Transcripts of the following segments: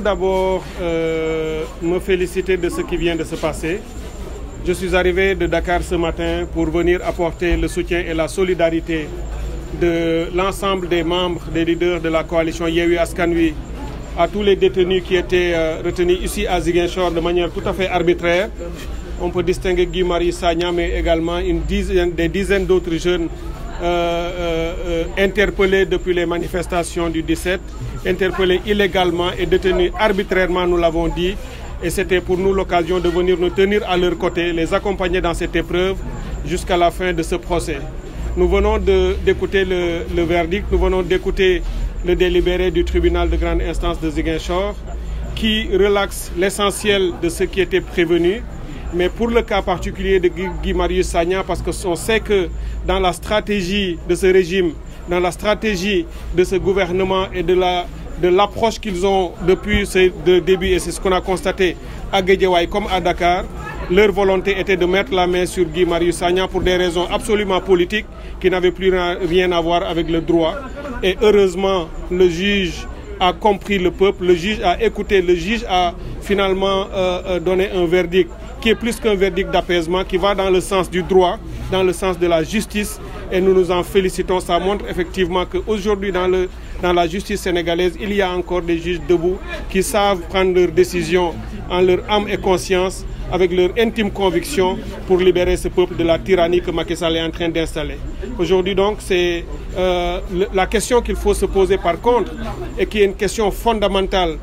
d'abord me féliciter de ce qui vient de se passer. Je suis arrivé de Dakar ce matin pour venir apporter le soutien et la solidarité de l'ensemble des membres, des leaders de la coalition Yewwi Askan Wi à tous les détenus qui étaient retenus ici à Ziguinchor de manière tout à fait arbitraire. On peut distinguer Guy Marius Sagna, mais également des dizaines d'autres jeunes interpellés depuis les manifestations du 17, interpellés illégalement et détenus arbitrairement, nous l'avons dit. Et c'était pour nous l'occasion de venir nous tenir à leur côté, les accompagner dans cette épreuve jusqu'à la fin de ce procès. Nous venons d'écouter le verdict, nous venons d'écouter le délibéré du tribunal de grande instance de Ziguinchor qui relaxe l'essentiel de ce qui était prévenu. Mais pour le cas particulier de Guy Marius Sagna, parce qu'on sait que dans la stratégie de ce régime, dans la stratégie de ce gouvernement et de l'approche qu'ils ont depuis le début, et c'est ce qu'on a constaté à Guédiawaye comme à Dakar, leur volonté était de mettre la main sur Guy Marius Sagna pour des raisons absolument politiques qui n'avaient plus rien à voir avec le droit. Et heureusement, le juge a compris le peuple, le juge a écouté, le juge a finalement donné un verdict qui est plus qu'un verdict d'apaisement, qui va dans le sens du droit, dans le sens de la justice, et nous nous en félicitons. Ça montre effectivement qu'aujourd'hui, dans la justice sénégalaise, il y a encore des juges debout qui savent prendre leurs décisions en leur âme et conscience, avec leur intime conviction pour libérer ce peuple de la tyrannie que Macky Sall est en train d'installer. Aujourd'hui donc, c'est la question qu'il faut se poser par contre, et qui est une question fondamentale.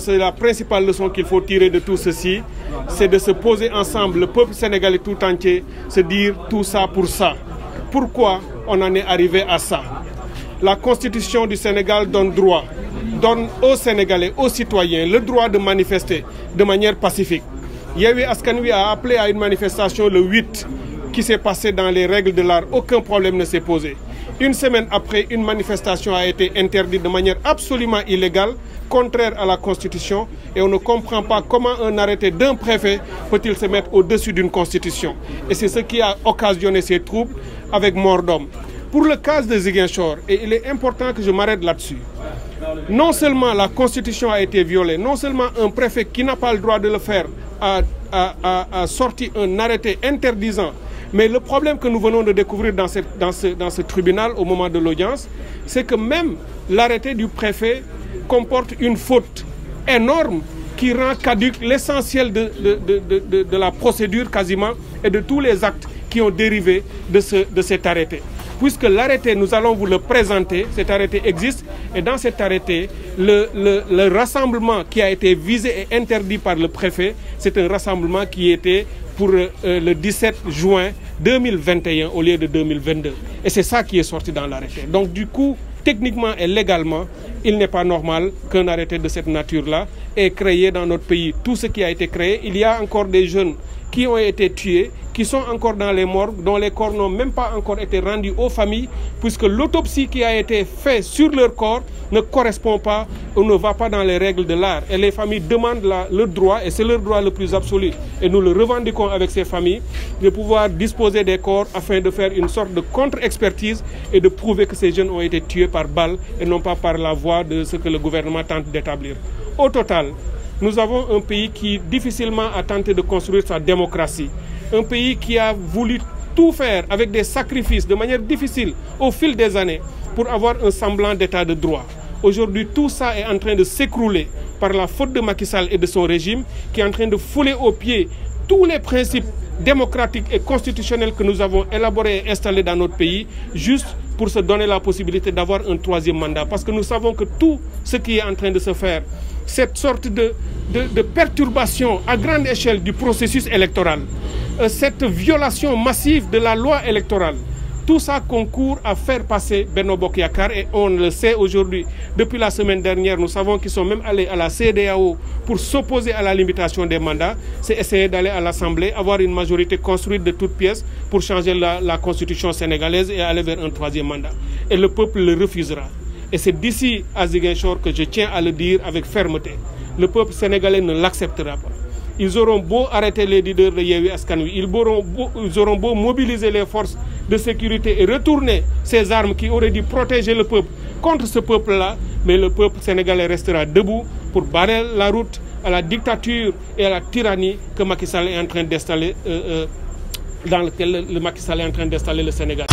C'est la principale leçon qu'il faut tirer de tout ceci, c'est de se poser ensemble, le peuple sénégalais tout entier, se dire tout ça pour ça. Pourquoi on en est arrivé à ça? La Constitution du Sénégal donne aux Sénégalais, aux citoyens, le droit de manifester de manière pacifique. Yewwi Askan Wi a appelé à une manifestation le 8 qui s'est passée dans les règles de l'art. Aucun problème ne s'est posé. Une semaine après, une manifestation a été interdite de manière absolument illégale, contraire à la Constitution, et on ne comprend pas comment un arrêté d'un préfet peut-il se mettre au-dessus d'une Constitution. Et c'est ce qui a occasionné ces troubles avec mort d'homme. Pour le cas de Ziguinchor, et il est important que je m'arrête là-dessus, non seulement la Constitution a été violée, non seulement un préfet qui n'a pas le droit de le faire a sorti un arrêté interdisant, mais le problème que nous venons de découvrir dans ce tribunal au moment de l'audience, c'est que même l'arrêté du préfet comporte une faute énorme qui rend caduque l'essentiel de la procédure quasiment et de tous les actes qui ont dérivé de cet arrêté. Puisque l'arrêté, nous allons vous le présenter, cet arrêté existe, et dans cet arrêté, le rassemblement qui a été visé et interdit par le préfet, c'est un rassemblement qui était pour le 17 juin 2021 au lieu de 2022. Et c'est ça qui est sorti dans l'arrêté. Donc du coup, techniquement et légalement, il n'est pas normal qu'un arrêté de cette nature-là ait créé dans notre pays tout ce qui a été créé. Il y a encore des jeunes qui ont été tués, qui sont encore dans les morgues, dont les corps n'ont même pas encore été rendus aux familles, puisque l'autopsie qui a été faite sur leur corps ne correspond pas ou ne va pas dans les règles de l'art. Et les familles demandent leur droit, et c'est leur droit le plus absolu. Et nous le revendiquons avec ces familles, de pouvoir disposer des corps afin de faire une sorte de contre-expertise et de prouver que ces jeunes ont été tués par balle et non pas par la voie de ce que le gouvernement tente d'établir. Au total, nous avons un pays qui difficilement a tenté de construire sa démocratie. Un pays qui a voulu tout faire avec des sacrifices de manière difficile au fil des années pour avoir un semblant d'état de droit. Aujourd'hui, tout ça est en train de s'écrouler par la faute de Macky Sall et de son régime qui est en train de fouler aux pieds tous les principes démocratiques et constitutionnels que nous avons élaborés et installés dans notre pays, juste pour se donner la possibilité d'avoir un troisième mandat. Parce que nous savons que tout ce qui est en train de se faire, cette sorte de perturbation à grande échelle du processus électoral, cette violation massive de la loi électorale, tout ça concourt à faire passer Benno Bokk Yakaar, et on le sait aujourd'hui. Depuis la semaine dernière, nous savons qu'ils sont même allés à la CEDEAO pour s'opposer à la limitation des mandats. C'est essayer d'aller à l'Assemblée, avoir une majorité construite de toutes pièces pour changer la constitution sénégalaise et aller vers un troisième mandat. Et le peuple le refusera. Et c'est d'ici à Ziguinchor que je tiens à le dire avec fermeté. Le peuple sénégalais ne l'acceptera pas. Ils auront beau arrêter les leaders de Yewwi Askan Wi, ils auront beau mobiliser les forces de sécurité et retourner ces armes qui auraient dû protéger le peuple contre ce peuple-là, mais le peuple sénégalais restera debout pour barrer la route à la dictature et à la tyrannie que Macky Sall est en train d'installer, dans lequel le Macky Sall est en train d'installer le Sénégal.